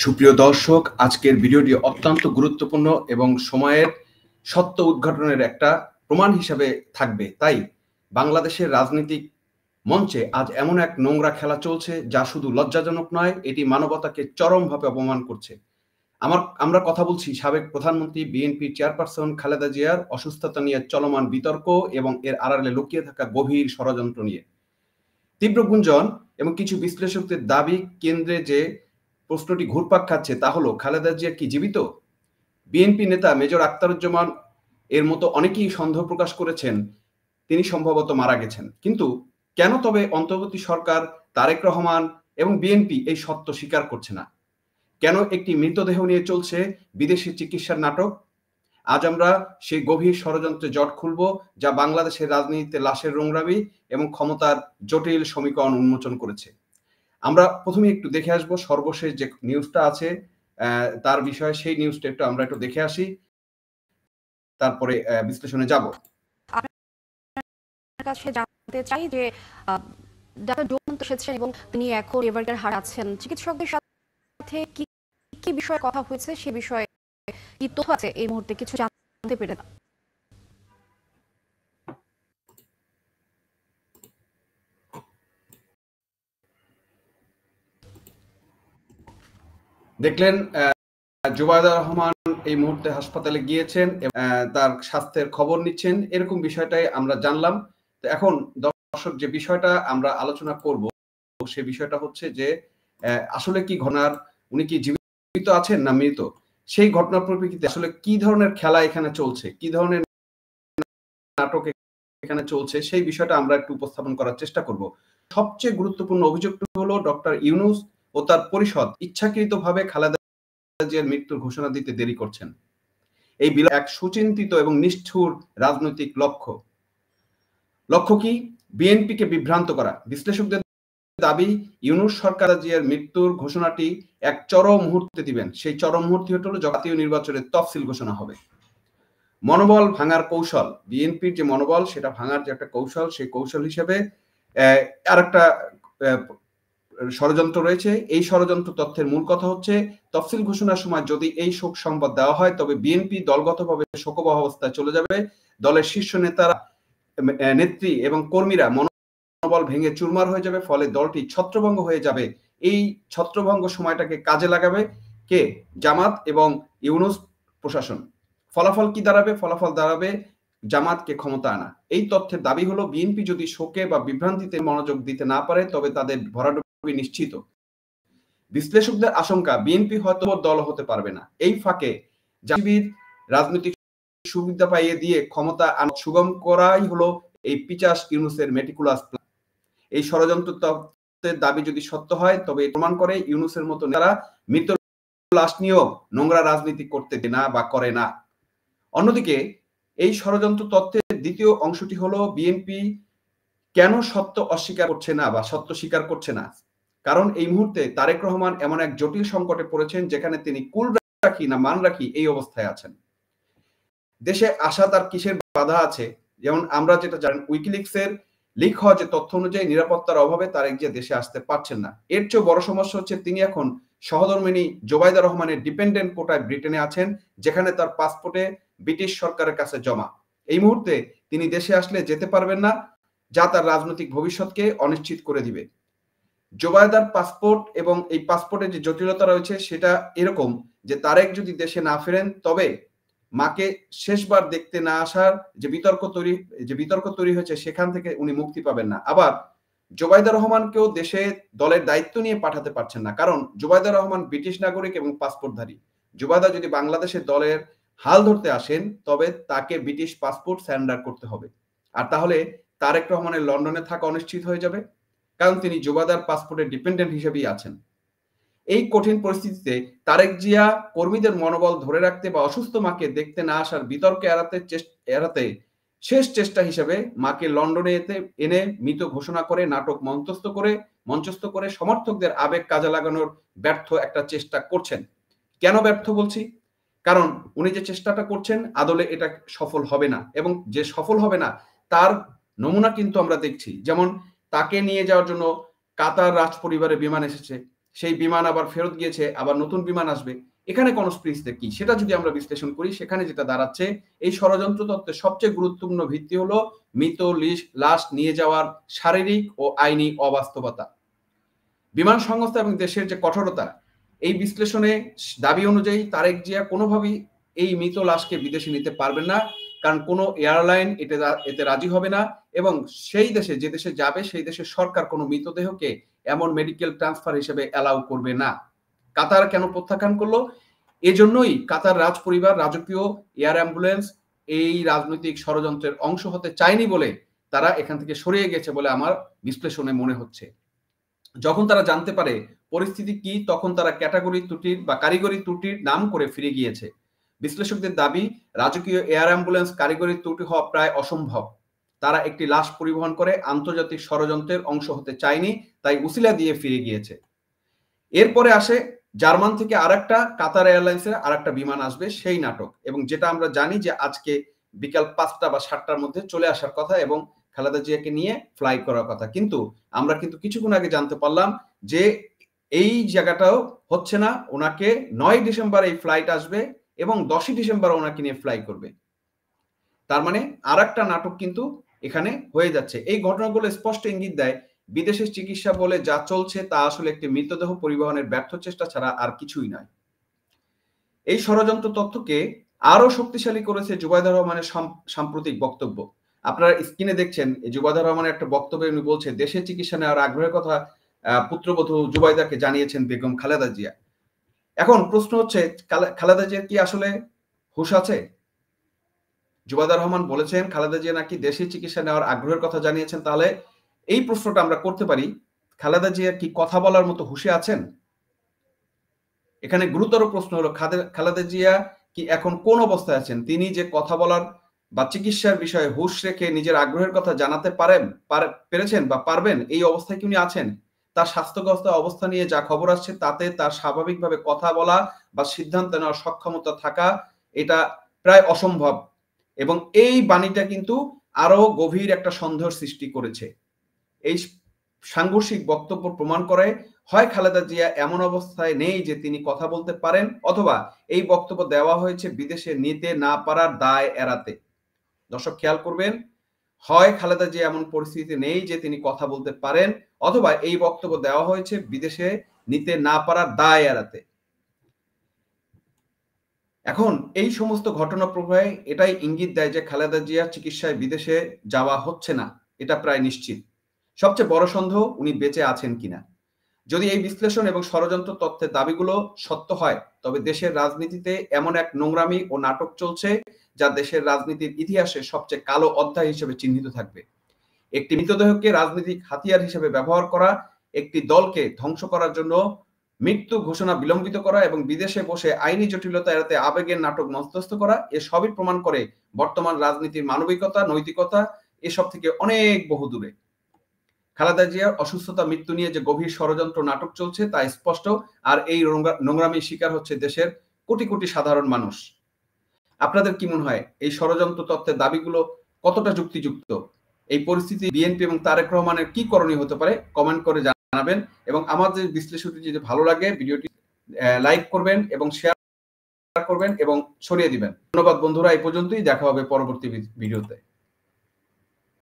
সুপ্রিয় দর্শক, আজকের ভিডিওটি অত্যন্ত গুরুত্বপূর্ণ এবং সময়ের সত্য উদ্ঘাটনের একটা প্রমাণ হিসাবে থাকবে। তাই বাংলাদেশের রাজনৈতিক মঞ্চে আজ এমন এক নোংরা খেলা চলছে যা শুধু লজ্জাজনক নয়, এটি মানবতাকে চরমভাবে অপমান করছে। আমরা কথা বলছি সাবেক প্রধানমন্ত্রী বিএনপি চেয়ারপারসন খালেদা জিয়ার অসুস্থতা নিয়ে চলমান বিতর্ক এবং এর আড়ালে লুকিয়ে থাকা গভীর ষড়যন্ত্র নিয়ে। তীব্র গুঞ্জন এবং কিছু বিশ্লেষকদের দাবি কেন্দ্রে যে প্রশ্নটি ঘুরপাক খাচ্ছে তা হলো, খালেদা জিয়া কি জীবিত? বিএনপি নেতা মেজর আখতারুজ্জামান এর মতো অনেকেই সন্দেহ প্রকাশ করেছেন তিনি সম্ভবত মারা গেছেন। কিন্তু কেন তবে অন্তর্বর্তী সরকার, তারেক রহমান এবং বিএনপি এই সত্য স্বীকার করছে না? কেন একটি মৃতদেহ নিয়ে চলছে বিদেশি চিকিৎসার নাটক? আজ আমরা সেই গভীর ষড়যন্ত্রে জট খুলব যা বাংলাদেশের রাজনীতিতে লাশের নোংরামি এবং ক্ষমতার জটিল সমীকরণ উন্মোচন করেছে। আমরা প্রথমে একটু দেখে আসবো সর্বশেষ যে নিউজটা আছে তার বিষয়ে, সেই নিউজটা আমরা একটু দেখে আসি, তারপরে বিশ্লেষণে যাব। আপনার কাছে জানতে চাই যে ডাক্তার ডোমন্ত এসেছেন এবং তিনি এখন এভারকেয়ার হার আছেন, চিকিৎসকদের সাথে কি কি বিষয়ে কথা হয়েছে, সে বিষয়ে কি তথ্য আছে এই মুহূর্তে কিছু জানতে পেরে? দেখলেন জুবাইদা রহমান এই মুহূর্তে হাসপাতালে গিয়েছেন, তার স্বাস্থ্যের খবর নিচ্ছেন, এরকম বিষয়টাই আমরা জানলাম। তো এখন দর্শক যে বিষয়টা আমরা আলোচনা করব সে বিষয়টা হচ্ছে যে আসলে কি ঘটনার, উনি কি জীবিত আছেন না মৃত, সেই ঘটনার পরিপ্রেক্ষিতে আসলে কি ধরনের খেলা এখানে চলছে, কি ধরনের নাটক এখানে চলছে, সেই বিষয়টা আমরা একটু উপস্থাপন করার চেষ্টা করব। সবচেয়ে গুরুত্বপূর্ণ অভিযোগটি হলো ডক্টর ইউনূস ও তার পরিষদ ইচ্ছাকৃতভাবে খালেদা জিয়ার মৃত্যুর ঘোষণা দিতে দেরি করছেন। এই বিল এক সুচিন্তিত এবং নিষ্ঠুর রাজনৈতিক লক্ষ্য কি? বিএনপিকে বিভ্রান্ত করা। বিশ্লেষকদের দাবি, ইউনূস সরকার জিয়ার মৃত্যুর ঘোষণাটি এক চরম মুহূর্তে দিবেন। সেই চরম মুহূর্তে হলো জাতীয় নির্বাচনের তফসিল ঘোষণা হবে। মনোবল ভাঙার কৌশল, বিএনপির যে মনোবল সেটা ভাঙার যে একটা কৌশল, সেই কৌশল হিসেবে আরেকটা ষড়যন্ত্র রয়েছে। এই ষড়যন্ত্র তথ্যের মূল কথা হচ্ছে, তফসিল ঘোষণার সময় যদি এই শোক সংবাদ দেওয়া হয় তবে বিএনপি দলগতভাবে শোকবহ অবস্থায় চলে যাবে। দলের শীর্ষ নেতারা, নেত্রী এবং কর্মীরা মনোবল ভেঙে চুরমার হয়ে যাবে, ফলে দলটি ছত্রভঙ্গ হয়ে যাবে। এই ছত্রভঙ্গ সময়টাকে কাজে লাগাবে কে? জামাত এবং ইউনূস প্রশাসন। ফলাফল কি দাঁড়াবে? ফলাফল দাঁড়াবে জামাতকে ক্ষমতা আনা। এই তথ্যের দাবি হলো, বিএনপি যদি শোকে বা বিভ্রান্তিতে মনোযোগ দিতে না পারে তবে তাদের ভরাডুবি নিশ্চিত। বিশ্লেষকদের আশঙ্কা, বিএনপি হয়তো দল হতে পারবে না। এই ফাঁকে জামায়াতের রাজনৈতিক সুবিধা পাইয়ে দিয়ে ক্ষমতা আনা সুগম করাই হলো এই পিচাস ইউনূসের মেটিকুলাস প্ল্যান। এই ষড়যন্ত্র তত্ত্বের দাবি যদি সত্য হয় তবে প্রমাণ করে ইউনূসের মতো নেতারা মৃত লাশ নিয়েও নোংরা রাজনীতি করতে না বা করে না। অন্যদিকে এই ষড়যন্ত্র তত্ত্বের দ্বিতীয় অংশটি হলো, বিএনপি কেন সত্য অস্বীকার করছে না বা সত্য স্বীকার করছে না? কারণ এই মুহূর্তে তারেক রহমান এমন এক জটিল সংকটে পড়েছেন যেখানে তিনি কুল রাখি না মান রাখি এই অবস্থায় আছেন। দেশে আসা তার কিসের বাধা আছে? যেমন আমরা যেটা জানেন, উইকিলিক্সের লিক হওয়া যে তথ্য অনুযায়ী নিরাপত্তার অভাবে তারেক জিয়া দেশে আসতে পারছেন না। এর চেয়ে বড় সমস্যা হচ্ছে তিনি এখন সহধর্মিণী জুবাইদা রহমানের ডিপেন্ডেন্ট কোটায় ব্রিটেনে আছেন, যেখানে তার পাসপোর্টে ব্রিটিশ সরকারের কাছে জমা। এই মুহূর্তে তিনি দেশে আসলে যেতে পারবেন না, যা তার রাজনৈতিক ভবিষ্যৎকে অনিশ্চিত করে দিবে। জুবাইদার পাসপোর্ট এবং এই পাসপোর্টের যে জটিলতা রয়েছে সেটা এরকম যে, তারেক যদি দেশে না ফেরেন তবে মাকে শেষবার দেখতে না আসার যে বিতর্ক তৈরি হয়েছে সেখান থেকে উনি মুক্তি পাবেন না। আবার জুবাইদা রহমানকেও দেশে দলের দায়িত্ব নিয়ে পাঠাতে পারছেন না, কারণ জুবাইদা রহমান ব্রিটিশ নাগরিক এবং পাসপোর্টধারী। জুবাইদা যদি বাংলাদেশের দলের হাল ধরতে আসেন তবে তাকে ব্রিটিশ পাসপোর্ট সারেন্ডার করতে হবে, আর তাহলে তারেক রহমানের লন্ডনে থাকা অনিশ্চিত হয়ে যাবে, কারণ তিনি জুবাইদার পাসপোর্টের ডিপেন্ডেন্ট হিসেবেই আছেন। এই কঠিন পরিস্থিতিতে তারেক জিয়া কর্মীদের মনোবল ধরে রাখতে বা অসুস্থ মাকে দেখতে না আসার বিতর্ক এড়াতে শেষ চেষ্টা হিসেবে মাকে লন্ডনে এনে মৃত ঘোষণা করে নাটক মঞ্চস্থ করে সমর্থকদের আবেগ কাজে লাগানোর ব্যর্থ একটা চেষ্টা করছেন। কেন ব্যর্থ বলছি? কারণ উনি যে চেষ্টাটা করছেন আদলে এটা সফল হবে না, এবং যে সফল হবে না তার নমুনা কিন্তু আমরা দেখছি। যেমন তাকে নিয়ে যাওয়ার জন্য কাতার রাজ পরিবারের বিমান এসেছে, সেই বিমান আবার ফেরত গিয়েছে, আবার নতুন বিমান আসবে, এখানে কনস্পিরেসিটা কি সেটা যদি আমরা বিশ্লেষণ করি, সেখানে যেটা দাঁড়াচ্ছে এই ষড়যন্ত্র তত্ত্বের সবচেয়ে গুরুত্বপূর্ণ ভিত্তি হলো মৃত লাশ নিয়ে যাওয়ার শারীরিক ও আইনি অবাস্তবতা। বিমান সংস্থা এবং দেশের যে কঠোরতা, এই বিশ্লেষণে দাবি অনুযায়ী তারেক জিয়া কোনোভাবেই এই মৃত লাশকে বিদেশে নিতে পারবেন না, কারণ কোনো এয়ারলাইন এতে রাজি হবে না, এবং সেই দেশে যে দেশে যাবে সেই দেশের সরকার কোনো মৃতদেহকে এমন মেডিকেল ট্রান্সফার হিসেবে অ্যালাউ করবে না। কাতার কেন প্রত্যাখ্যান করলো? এজন্যই কাতার রাজ পরিবার রাজকীয় এয়ার অ্যাম্বুলেন্স এই রাজনৈতিক ষড়যন্ত্রের অংশ হতে চায়নি বলে তারা এখান থেকে সরিয়ে গেছে বলে আমার বিশ্লেষণে মনে হচ্ছে। যখন তারা জানতে পারে পরিস্থিতি কি, তখন তারা ক্যাটাগরি ত্রুটির বা কারিগরি ত্রুটির নাম করে ফিরে গিয়েছে। বিশ্লেষকদের দাবি, রাজকীয় এয়ার অ্যাম্বুলেন্স কারিগরি ত্রুটি হওয়া প্রায় অসম্ভব। তারা একটি লাশ পরিবহন করে আন্তর্জাতিক ষড়যন্ত্রের অংশ হতে চায়নি, তাই উসিলা দিয়ে ফিরে গিয়েছে। এরপরে আসে জার্মান থেকে আরেকটা কাতার এয়ারলাইন্সের আরেকটা বিমান আসবে, সেই নাটক, এবং যেটা আমরা জানি যে আজকে বিকাল 5টা বা 7টার মধ্যে চলে আসার কথা এবং খালেদা জিয়াকে নিয়ে ফ্লাই করার কথা। কিন্তু আমরা কিছুক্ষণ আগে জানতে পারলাম যে এই জায়গাটাও হচ্ছে না। ওনাকে 9 ডিসেম্বর এই ফ্লাইট আসবে এবং 10ই ডিসেম্বর ওনাকে নিয়ে ফ্লাই করবে। তার মানে আরেকটা নাটক কিন্তু এখানে হয়ে যাচ্ছে। এই ঘটনাগুলো স্পষ্ট ইঙ্গিত দেয় বিদেশের চিকিৎসা বলে যা চলছে তা আসলে একটি মৃতদেহ পরিবহনের ব্যর্থ চেষ্টা ছাড়া আর কিছুই নয়। এই ষড়যন্ত্র তথ্যকে আরো শক্তিশালী করেছে জুবাইদা রহমানের সাম্প্রতিক বক্তব্য। আপনারা স্ক্রিনে দেখছেন জুবাইদা রহমানের একটা বক্তব্যে উনি বলছে দেশে চিকিৎসা নেওয়ার আগ্রহের কথা পুত্রবধূ জুবাইদাকে জানিয়েছেন বেগম খালেদা জিয়া। এখন প্রশ্ন হচ্ছে, খালেদা জিয়ার কি আসলে হুঁশ আছে? জুবাইদা রহমান বলেছেন খালেদা জিয়া নাকি দেশে চিকিৎসা নেওয়ার আগ্রহের কথা জানিয়েছেন। তাহলে এই প্রশ্নটা আমরা করতে পারি, খালেদা জিয়া কি কথা বলার মতো হুঁশে আছেন? এখানে গুরুতর প্রশ্ন হলো, খালেদা জিয়া কি এখন কোন অবস্থায় আছেন? তিনি যে কথা বলার বা চিকিৎসার বিষয়ে হুঁশ রেখে নিজের আগ্রহের কথা জানাতে পেরেছেন বা পারবেন, এই অবস্থায় কি উনি আছেন? তার স্বাস্থ্যগ্রস্ত অবস্থা নিয়ে যা খবর আসছে তাতে তার স্বাভাবিকভাবে কথা বলা বা সিদ্ধান্ত নেওয়ার সক্ষমতা থাকা এটা প্রায় অসম্ভব, এবং এই বাণীটা কিন্তু আরো গভীর একটা সন্দেহের সৃষ্টি করেছে। এই সাংঘর্ষিক বক্তব্য প্রমাণ করে হয় খালেদা জিয়া এমন অবস্থায় নেই যে তিনি কথা বলতে পারেন, অথবা এই বক্তব্য দেওয়া হয়েছে বিদেশে নিতে না পারার দায় এড়াতে। দর্শক খেয়াল করবেন, হয় খালেদা জিয়া এমন পরিস্থিতিতে নেই যে তিনি কথা বলতে পারেন, অথবা এই বক্তব্য দেওয়া হয়েছে বিদেশে নিতে না পারার দায় এড়াতে। এখন এই সমস্ত ঘটনা প্রবাহে এটাই ইঙ্গিত দেয় যে খালেদা জিয়ার চিকিৎসায় বিদেশে যাওয়া হচ্ছে না, এটা প্রায় নিশ্চিত। সবচেয়ে বড় সন্দেহ, উনি বেঁচে আছেন কিনা। যদি এই বিশ্লেষণ এবং ষড়যন্ত্র তথ্যের দাবিগুলো সত্য হয়, তবে দেশের রাজনীতিতে এমন এক নোংরামি ও নাটক চলছে যা দেশের রাজনীতির ইতিহাসে সবচেয়ে কালো অধ্যায় হিসেবে চিহ্নিত থাকবে। একটি মৃতদেহকে রাজনৈতিক হাতিয়ার হিসেবে ব্যবহার করা, একটি দলকে ধ্বংস করার জন্য মৃত্যু ঘোষণা বিলম্বিত করা এবং বিদেশে বসে আইনি জটিলতা এড়াতে আবেগের নাটক মধ্যস্থ করা, এসবই প্রমাণ করে বর্তমান রাজনীতির মানবিকতা, নৈতিকতা এসব থেকে অনেক বহু দূরে। খালেদা জিয়ার অসুস্থতা, মৃত্যু নিয়ে যে গভীর ষড়যন্ত্র নাটক চলছে তা স্পষ্ট, আর এই নোংরামির শিকার হচ্ছে দেশের কোটি কোটি সাধারণ মানুষ। আপনাদের কি মনে হয় এই ষড়যন্ত্র তত্ত্বের দাবিগুলো কতটা যুক্তিযুক্ত? এই পরিস্থিতি বিএনপি এবং তারেক রহমানের কি করণীয় হতে পারে? কমেন্ট করে জানাবেন, এবং আমাদের বিশ্লেষণটি যদি ভালো লাগে ভিডিওটি লাইক করবেন এবং শেয়ার করবেন এবং ছড়িয়ে দিবেন। ধন্যবাদ বন্ধুরা, এই পর্যন্তই, দেখা হবে পরবর্তী ভিডিওতে।